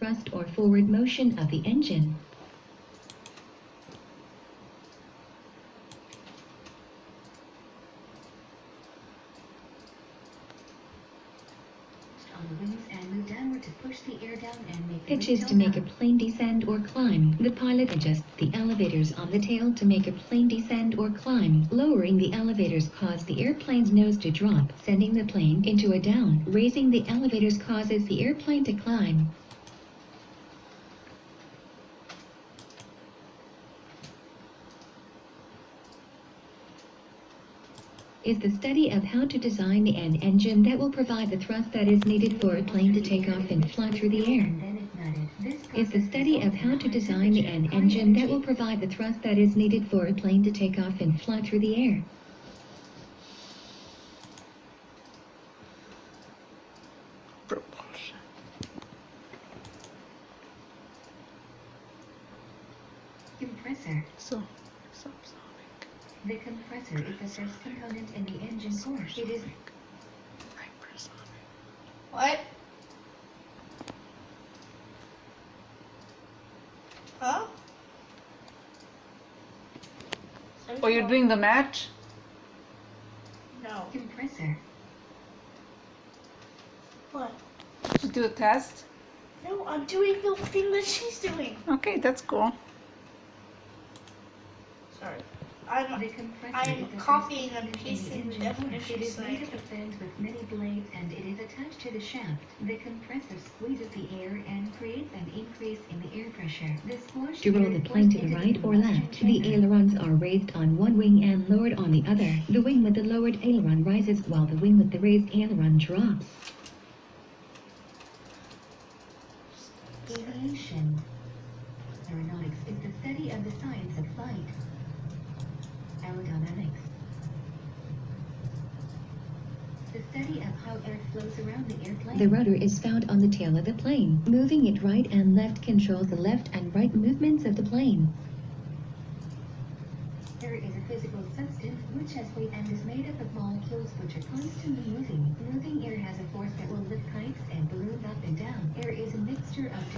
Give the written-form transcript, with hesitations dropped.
thrust or forward motion of the engine. On the wings and move downward to push the air down and make the pitches to make a plane descend or climb. The pilot adjusts the elevators on the tail to make a plane descend or climb. Lowering the elevators causes the airplane's nose to drop, sending the plane into a down. Raising the elevators causes the airplane to climb. Is the study of how to design an engine that will provide the thrust that is needed for a plane to take off and fly through the air. Is the study of how to design an engine that will provide the thrust that is needed for a plane to take off and fly through the air. Propulsion. Compressor. Subsonic. The compressor is the first component in the engine core. It is Hypersonic. What? Huh? Oh, you're doing the match? No. compressor. What? To do a test? No, I'm doing the thing that she's doing. Okay, that's cool. Sorry. The compressor I'm is the copying first and component in pasting the engine core. definition It is made site. up of fins with many blades and it is attached to the shaft. The compressor squeezes the air and creates an increase in the air pressure. The squashed To roll air the is plane forced to the into right or combustion left, the chamber. ailerons are raised on one wing and lowered on the other. The wing with the lowered aileron rises while the wing with the raised aileron drops. Aviation. Aeronautics is the study of the science of flight. Aerodynamics. The study of how air flows around the airplane. The rudder is found on the tail of the plane. Moving it right and left controls the left and right movements of the plane. Air is a physical substance which has weight and is made up of molecules which are constantly moving. Moving air has a force that will lift kites and balloons up and down. Air is a mixture of